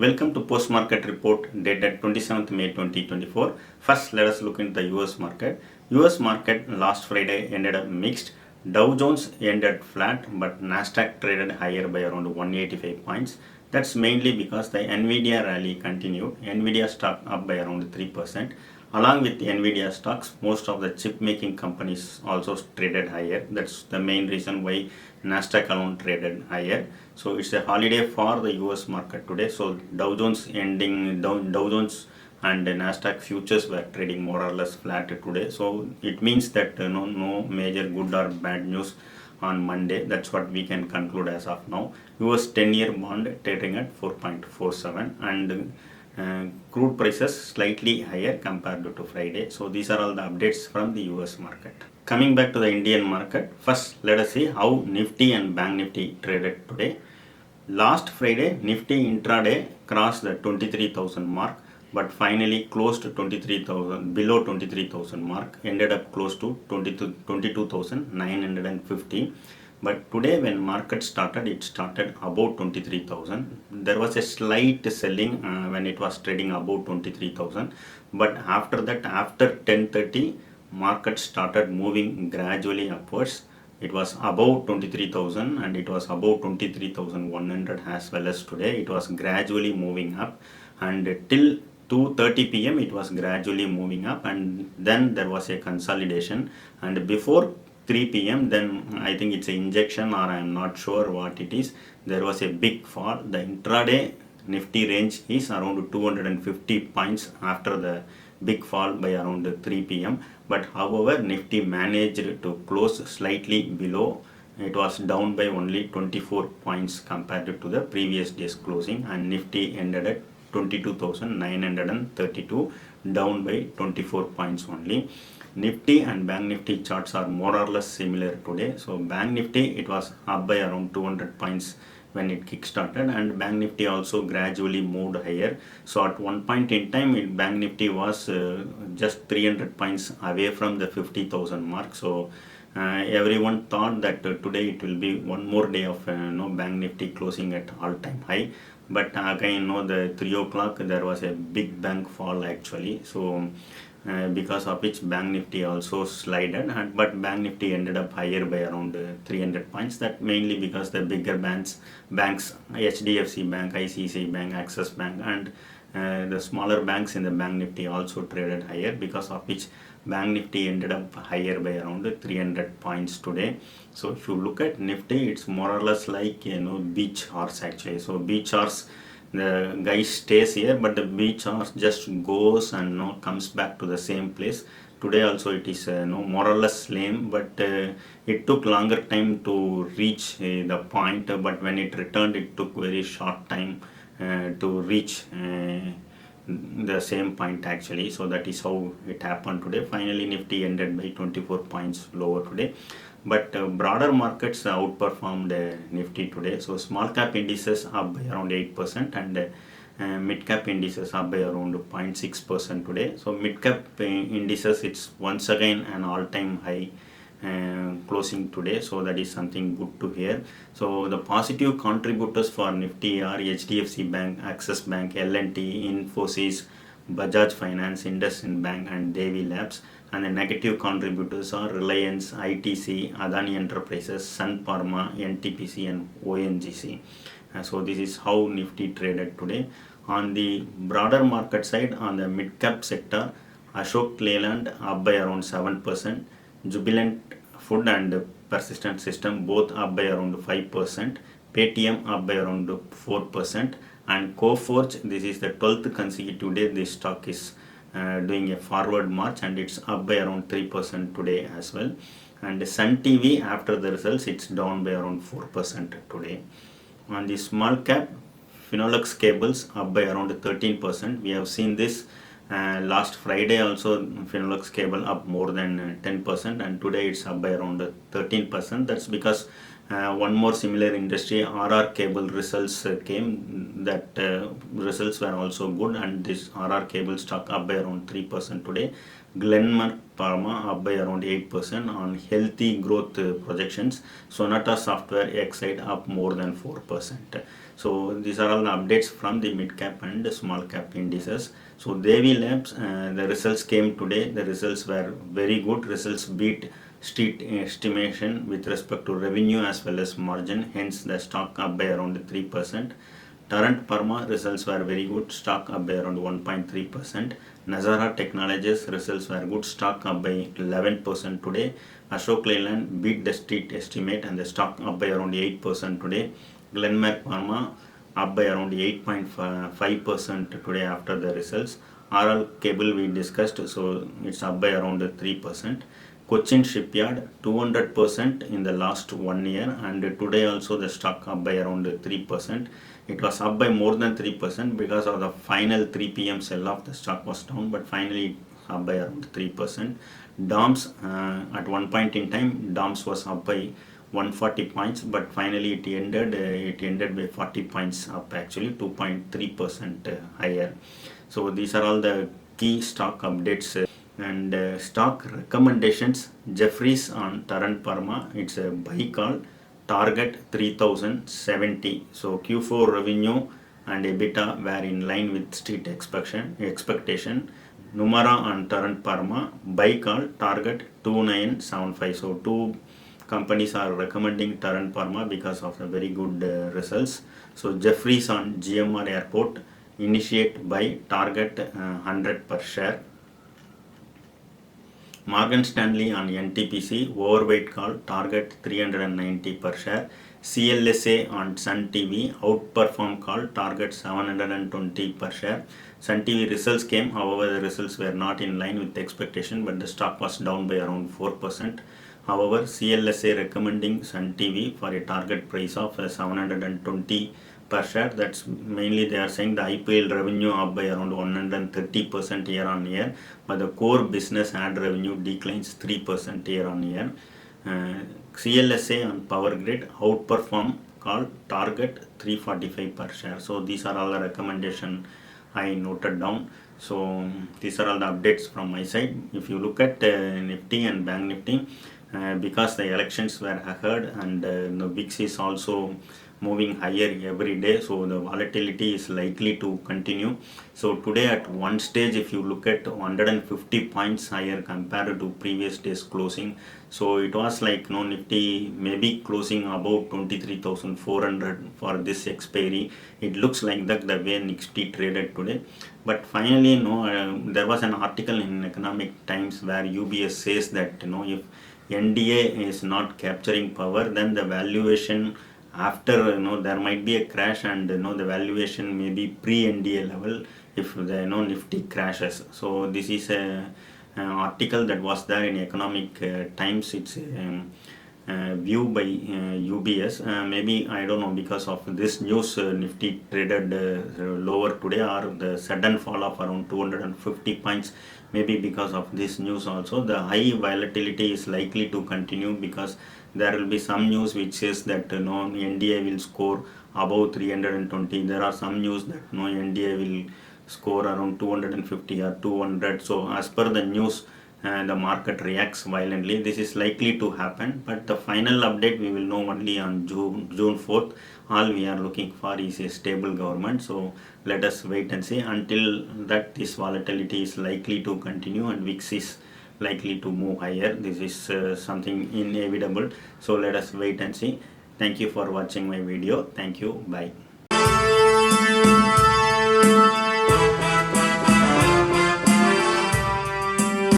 Welcome to Post Market Report dated 27th May 2024. First, let us look into the US market. US market last Friday ended up mixed. Dow Jones ended flat, but Nasdaq traded higher by around 185 points. That's mainly because the Nvidia rally continued. Nvidia stock up by around 3%. Along with the Nvidia stocks, most of the chip making companies also traded higher. That's the main reason why Nasdaq alone traded higher. So it's a holiday for the US market today. So Dow Jones Dow Jones and Nasdaq futures were trading more or less flat today. So it means that no major good or bad news on Monday. That's what we can conclude as of now. US 10-year bond trading at 4.47 and crude prices slightly higher compared to Friday. So these are all the updates from the US market. Coming back to the Indian market, first let us see how Nifty and Bank Nifty traded today. Last Friday, Nifty intraday crossed the 23,000 mark, but finally closed 23,000 below 23,000 mark, ended up close to 22,950. But today when market started, it started above 23,000. There was a slight selling when it was trading above 23,000. But after that, after 10:30, market started moving gradually upwards. It was above 23,000 and it was above 23,100 as well as today. It was gradually moving up, and till 2:30 p.m. it was gradually moving up, and then there was a consolidation, and before 3 p.m. then I think it's an injection, or I am not sure what it is, there was a big fall. The intraday Nifty range is around 250 points after the big fall by around 3 p.m. But however, Nifty managed to close slightly below. It was down by only 24 points compared to the previous day's closing, and Nifty ended at 22,932, down by 24 points only. Nifty and Bank Nifty charts are more or less similar today. So Bank Nifty, it was up by around 200 points when it kick-started, and Bank Nifty also gradually moved higher. So at one point in time, Bank Nifty was just 300 points away from the 50,000 mark. So everyone thought that today it will be one more day of Bank Nifty closing at all-time high. But again, the 3 o'clock there was a big bank fall actually. So because of which Bank Nifty also slided, but Bank Nifty ended up higher by around 300 points. That mainly because the bigger banks, HDFC Bank, ICICI Bank, Axis Bank, and the smaller banks in the Bank Nifty also traded higher, because of which Bank Nifty ended up higher by around 300 points today. So if you look at Nifty, it's more or less like beach horse actually. So beach horse, the guy stays here, but the beach horse just goes and comes back to the same place. Today also it is more or less lame, but it took longer time to reach the point, but when it returned it took very short time to reach the same point actually. So that is how it happened today. Finally Nifty ended by 24 points lower today. But broader markets outperformed Nifty today. So small cap indices up by around 8%, and mid cap indices up by around 0.6% today. So mid cap indices, it's once again an all-time high closing today. So that is something good to hear. So the positive contributors for Nifty are HDFC Bank, Axis Bank, L&T, Infosys, Bajaj Finance, IndusInd Bank, and Devi Labs. And the negative contributors are Reliance, ITC, Adani Enterprises, Sun Pharma, NTPC, and ONGC. So this is how Nifty traded today. On the broader market side, on the mid cap sector, Ashok Leyland up by around 7%, Jubilant Food and Persistent System both up by around 5%, Paytm up by around 4%, and Coforge, this is the 12th consecutive day this stock is doing a forward march, and it's up by around 3% today as well. And Sun TV, after the results, it's down by around 4% today. On the small cap, Finolex Cables up by around 13%. We have seen this last Friday also. Finolex Cable up more than 10%, and today it's up by around 13%. That's because one more similar industry, RR Cable results came. That results were also good, and this RR Cable stock up by around 3% today. Glenmark Pharma up by around 8% on healthy growth projections. Sonata Software Exide up more than 4%. So these are all the updates from the mid cap and small cap indices. So Devi Labs, the results came today. The results were very good. Results beat street estimation with respect to revenue as well as margin. Hence the stock up by around 3%. Torrent Pharma results were very good. Stock up by around 1.3%. Nazara Technologies results were good. Stock up by 11% today. Ashok Leyland beat the street estimate and the stock up by around 8% today. Glenmark Pharma up by around 8.5% today after the results. RL Cable we discussed, so it's up by around 3%. Cochin Shipyard 200% in the last 1 year, and today also the stock up by around 3%. It was up by more than 3% because of the final 3 p.m. sell off. The stock was down, but finally up by around 3%. DOMS at one point in time, DOMS was up by 140 points, but finally it ended by 40 points up, actually 2.3% higher. So these are all the key stock updates and stock recommendations. Jeffries on Torrent Pharma, it's a buy call, target 3070. So Q4 revenue and EBITDA were in line with street expectation. Numara on Torrent Pharma, buy call, target 2975. So two companies are recommending Torrent Pharma because of the very good results. So Jeffries on GMR Airport, initiate buy, target 100 per share. Morgan Stanley on NTPC, overweight call, target 390 per share. CLSA on Sun TV, outperform call, target 720 per share. Sun TV results came, however the results were not in line with the expectation, but the stock was down by around 4%. However, CLSA recommending Sun TV for a target price of 720 per share. That's mainly they are saying the IPL revenue up by around 130% year on year, but the core business ad revenue declines 3% year on year. CLSA on Power Grid, outperform call, target 345 per share. So these are all the recommendation I noted down. So these are all the updates from my side. If you look at Nifty and Bank Nifty, because the elections were ahead and the VIX is also moving higher every day, so the volatility is likely to continue. So today at one stage, if you look at 150 points higher compared to previous day's closing, so it was like Nifty maybe closing about 23,400 for this expiry. It looks like that the way Nifty traded today. But finally, there was an article in Economic Times where UBS says that if NDA is not capturing power, then the valuation after there might be a crash, and the valuation may be pre-NDA level if the Nifty crashes. So this is an article that was there in Economic Times. It's a view by UBS. Maybe I don't know, because of this news Nifty traded lower today, or the sudden fall of around 250 points. Maybe because of this news also, the high volatility is likely to continue, because there will be some news which says that NDA will score above 320. There are some news that NDA will score around 250 or 200. So as per the news, the market reacts violently. This is likely to happen, but the final update we will know only on June 4th. All we are looking for is a stable government. So let us wait and see. Until that, this volatility is likely to continue and VIX is likely to move higher. This is something inevitable. So let us wait and see. Thank you for watching my video. Thank you. Bye.